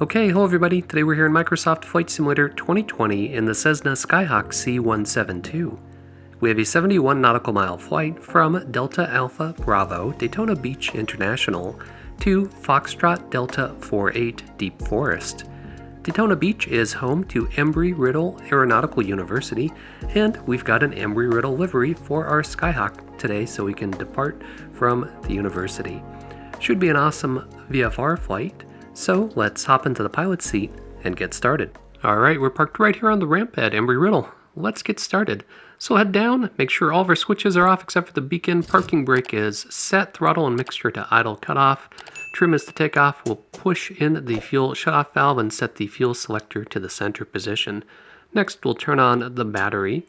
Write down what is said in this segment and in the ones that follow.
Okay, hello everybody. Today we're here in Microsoft Flight Simulator 2020 in the Cessna Skyhawk C172. We have a 71 nautical mile flight from Delta Alpha Bravo Daytona Beach International to Foxtrot Delta 48 Deep Forest. Daytona Beach is home to Embry-Riddle Aeronautical University, and we've got an Embry-Riddle livery for our Skyhawk today so we can depart from the university. Should be an awesome VFR flight. So let's hop into the pilot's seat and get started. Alright, we're parked right here on the ramp at Embry-Riddle. Let's get started. So head down, make sure all of our switches are off except for the beacon. Parking brake is set, throttle and mixture to idle cutoff. Trim is to take off. We'll push in the fuel shutoff valve and set the fuel selector to the center position. Next, we'll turn on the battery.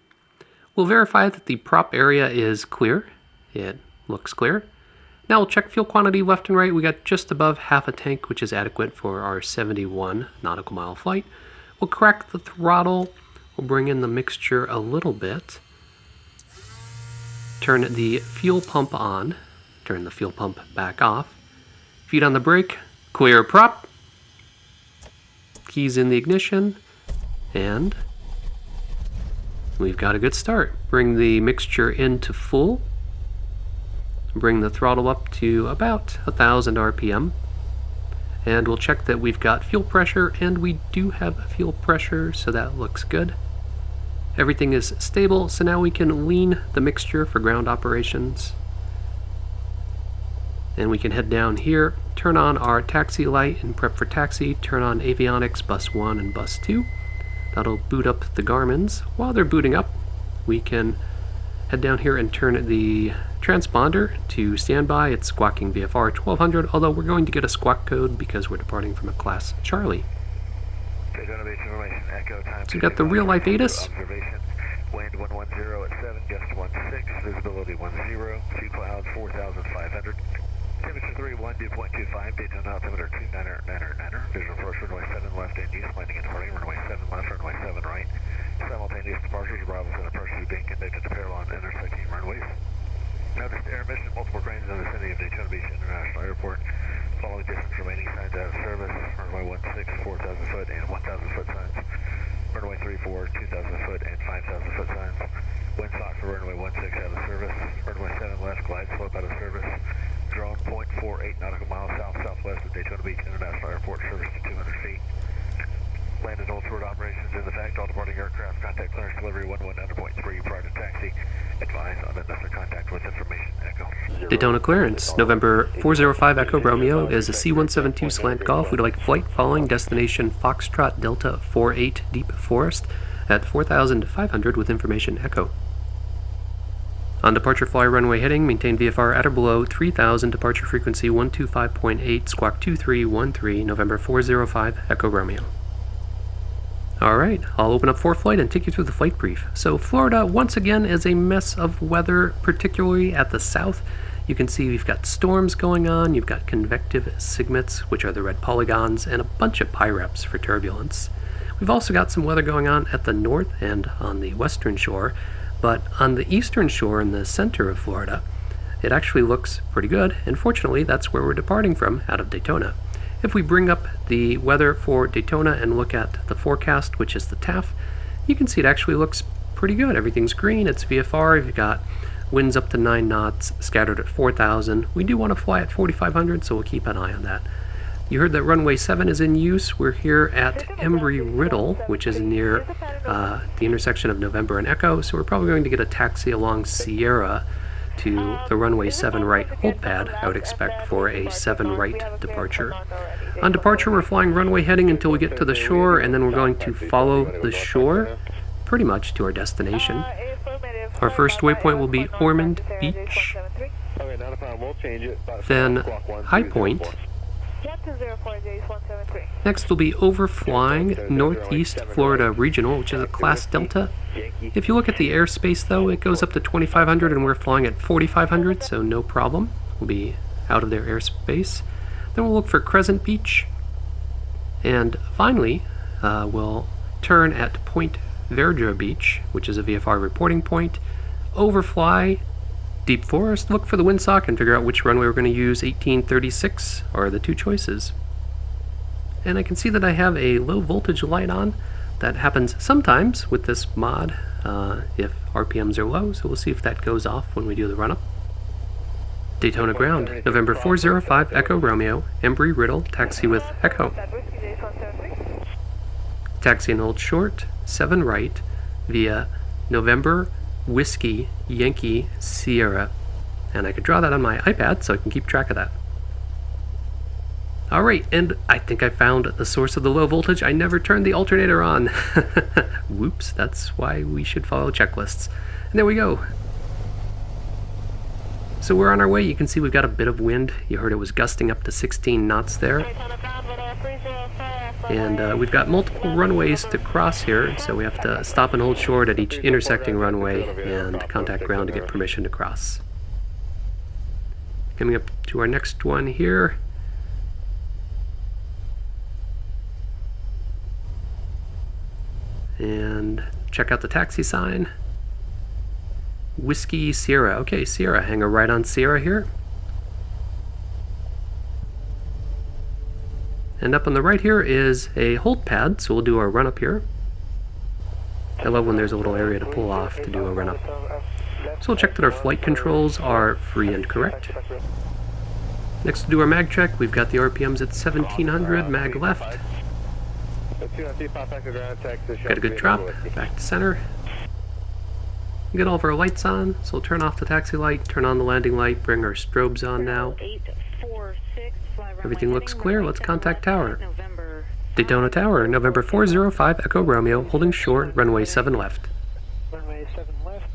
We'll verify that the prop area is clear. It looks clear. Now we'll check fuel quantity left and right. We got just above half a tank, which is adequate for our 71 nautical mile flight. We'll crack the throttle. We'll bring in the mixture a little bit. Turn the fuel pump on. Turn the fuel pump back off. Feet on the brake. Clear prop. Keys in the ignition. And we've got a good start. Bring the mixture into full. Bring the throttle up to about 1,000 RPM. And we'll check that we've got fuel pressure, and we do have fuel pressure, so that looks good. Everything is stable, so now we can lean the mixture for ground operations. And we can head down here, turn on our taxi light and prep for taxi, turn on avionics bus 1 and bus 2. That'll boot up the Garmins. While they're booting up, we can head down here and turn the transponder to standby. It's squawking VFR 1200, although we're going to get a squawk code because we're departing from a class Charlie. So we've got the real life HOTAS. Wind 110 at 7, gust 16, visibility 10, few clouds 4,500. Temperature 31, dew point 25, Daytona altimeter 2999, visual approach runway 7 left and east, landing and departing runway 7 left, runway 7 right. Simultaneous departures, arrivals and approaches being conducted to parallel and intersecting runways. Notice air mission, multiple cranes in the vicinity of Daytona Beach International Airport. Following distance remaining signs out of service, runway 16, 4,000 foot and 1,000 foot signs. Runway 34, 2,000 foot and 5,000 foot signs. Windsock for runway 16 out of service. Runway 7 left, glide slope out of service. Drone 0.48 nautical miles south-southwest of Daytona Beach International Airport, service to 200 feet. Landed all toward operations in effect. All departing aircraft contact clearance delivery 119.3 prior to taxi. Advise on another contact with information. Echo. Daytona clearance, November 405 Echo Romeo is a C172 slant golf. We'd like flight following destination Foxtrot Delta 48 Deep Forest at 4,500 with information Echo. On departure fly runway heading, maintain VFR at or below 3,000, departure frequency 125.8, squawk 2313, November 405 Echo Romeo. Alright, I'll open up for flight and take you through the flight brief. So Florida, once again, is a mess of weather, particularly at the south. You can see we've got storms going on, you've got convective sigmets, which are the red polygons, and a bunch of pyreps for turbulence. We've also got some weather going on at the north and on the western shore, but on the eastern shore in the center of Florida, it actually looks pretty good, and fortunately that's where we're departing from, out of Daytona. If we bring up the weather for Daytona and look at the forecast, which is the TAF, you can see it actually looks pretty good. Everything's green, it's VFR, you've got winds up to 9 knots, scattered at 4,000. We do want to fly at 4,500, so we'll keep an eye on that. You heard that runway 7 is in use. We're here at Embry-Riddle, which is near the intersection of November and Echo, so we're probably going to get a taxi along Sierra to the runway 7 right hold pad, I would expect, for a 7 right departure. On departure, we're flying runway heading until we get to the shore, and then we're going to follow the shore pretty much to our destination. Our first waypoint will be Ormond Beach, then High Point. Next will be overflying Northeast Florida Regional, which is a class Delta. If you look at the airspace though, it goes up to 2,500 and we're flying at 4,500, so no problem. We'll be out of their airspace. Then we'll look for Crescent Beach. And finally, we'll turn at Point Verdure Beach, which is a VFR reporting point, overfly Deep Forest, look for the windsock and figure out which runway we're going to use. 1836 are the two choices. and I can see that I have a low voltage light on. That happens sometimes with this mod if RPMs are low, so we'll see if that goes off when we do the run-up. Daytona ground, November 405 Echo Romeo, Embry-Riddle, taxi with Echo. Taxi and hold short, 7 right, via November Whiskey Yankee Sierra. And I could draw that on my iPad so I can keep track of that. Alright, and I think I found the source of the low voltage. I never turned the alternator on. Whoops, that's why we should follow checklists. And there we go. So we're on our way. You can see we've got a bit of wind. You heard it was gusting up to 16 knots there. And we've got multiple runways to cross here, so we have to stop and hold short at each intersecting runway and contact ground to get permission to cross. Coming up to our next one here. And check out the taxi sign. Whiskey Sierra. Okay, Sierra. Hang a right on Sierra here. And up on the right here is a hold pad, so we'll do our run up here. I love when there's a little area to pull off to do a run up. So we'll check that our flight controls are free and correct. Next to do our mag check, we've got the RPMs at 1700, mag left. Got a good drop, back to center. Get all of our lights on, so we'll turn off the taxi light, turn on the landing light, bring our strobes on now. Everything looks clear, let's contact tower. Daytona Tower, November 405 Echo Romeo, holding short, runway 7 left.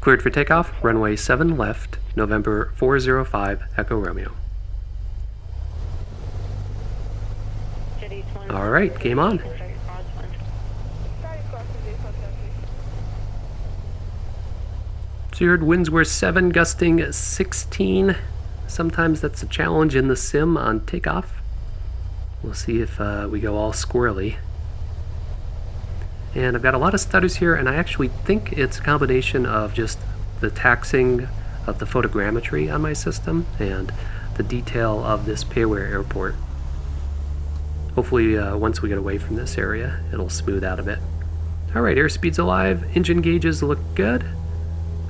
Cleared for takeoff, runway 7 left, November 405 Echo Romeo. Alright, game on. So you heard winds were 7, gusting 16. Sometimes that's a challenge in the sim on takeoff. We'll see if we go all squirrely. And I've got a lot of stutters here, and I actually think it's a combination of just the taxing of the photogrammetry on my system and the detail of this payware airport. Hopefully once we get away from this area, it'll smooth out a bit. Alright, airspeed's alive, engine gauges look good.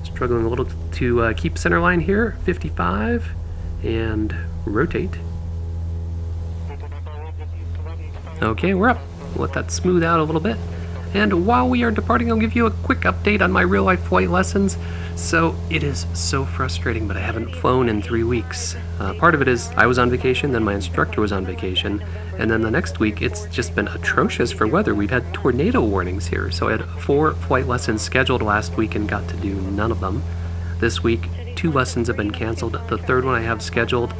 Struggling a little to keep center line here, 55, and rotate. Okay, we're up. Let that smooth out a little bit. And while we are departing, I'll give you a quick update on my real-life flight lessons. So it is so frustrating, but I haven't flown in 3 weeks. Part of it is I was on vacation, then my instructor was on vacation, and then the next week it's just been atrocious for weather. We've had tornado warnings here, so I had 4 flight lessons scheduled last week and got to do none of them. This week, 2 lessons have been canceled. The third one I have scheduled.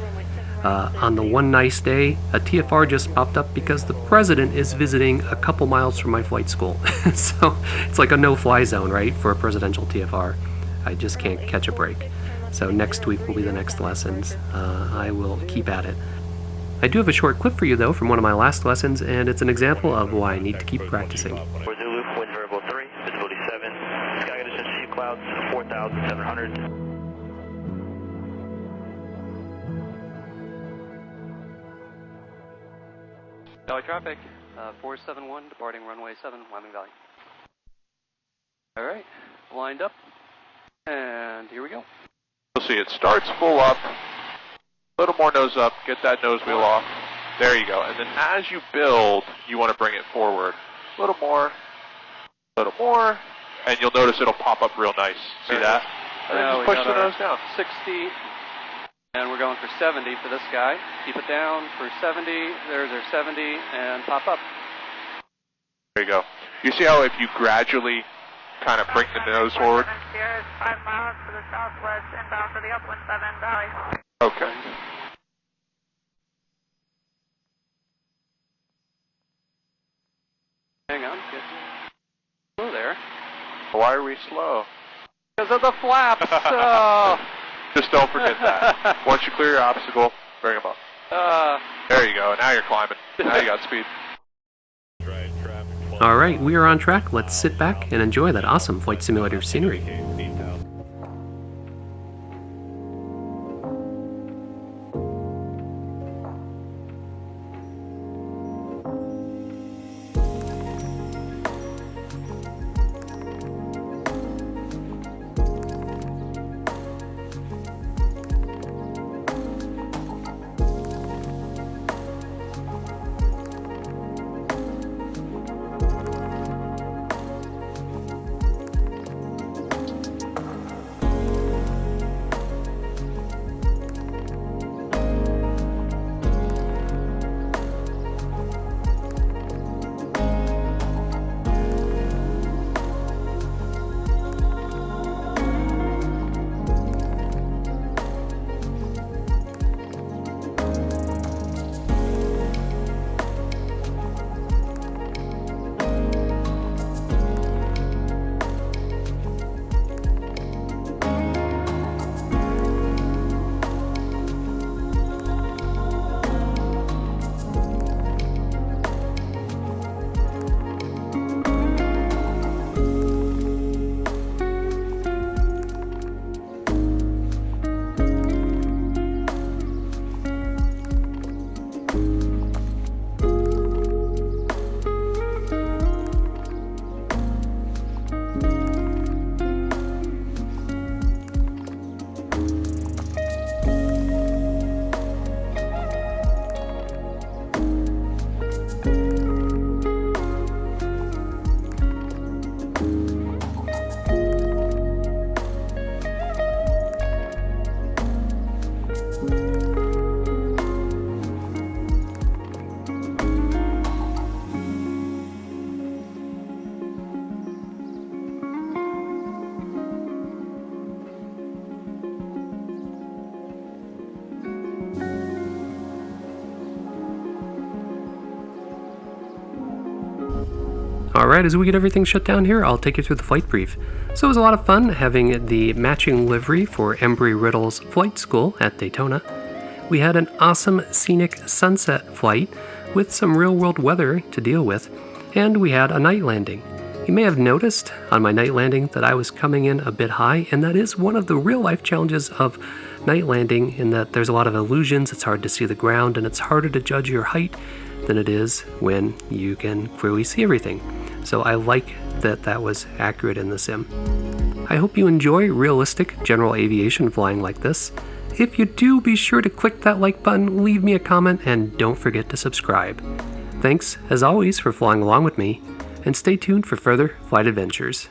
On the one nice day, a TFR just popped up because the president is visiting a couple miles from my flight school. So it's like a no-fly zone, right, for a presidential TFR. I just can't catch a break. So next week will be the next lessons. I will keep at it. I do have a short clip for you, though, from one of my last lessons, and it's an example of why I need to keep practicing. For Zulu, wind variable 3, visibility 7, sky conditions, sheet clouds, 4,700. Valley traffic, 471, departing runway 7, Wyoming Valley. Alright, lined up, and here we go. You'll see it starts full up, a little more nose up, get that nose wheel off. There you go. And then as you build, you want to bring it forward. A little more, and you'll notice it'll pop up real nice. See that? And then just push the nose down. 60. And we're going for 70 for this guy. Keep it down for 70. There's our 70, and pop up. There you go. You see how if you gradually kind of bring the nose forward? 5 miles to the southwest, inbound for the upwind 7 Valley. Okay. Hang on. Get slow there. Why are we slow? Because of the flaps. Oh. Just don't forget that. Once you clear your obstacle, bring them up. There you go. Now you're climbing. Now you got speed. Alright, we are on track. Let's sit back and enjoy that awesome flight simulator scenery. Alright, as we get everything shut down here, I'll take you through the flight brief. So it was a lot of fun having the matching livery for Embry-Riddle's flight school at Daytona. We had an awesome scenic sunset flight with some real-world weather to deal with, and we had a night landing. You may have noticed on my night landing that I was coming in a bit high, and that is one of the real-life challenges of night landing, in that there's a lot of illusions, it's hard to see the ground, and it's harder to judge your height than it is when you can clearly see everything. So I like that that was accurate in the sim. I hope you enjoy realistic general aviation flying like this. If you do, be sure to click that like button, leave me a comment, and don't forget to subscribe. Thanks, as always, for flying along with me, and stay tuned for further flight adventures.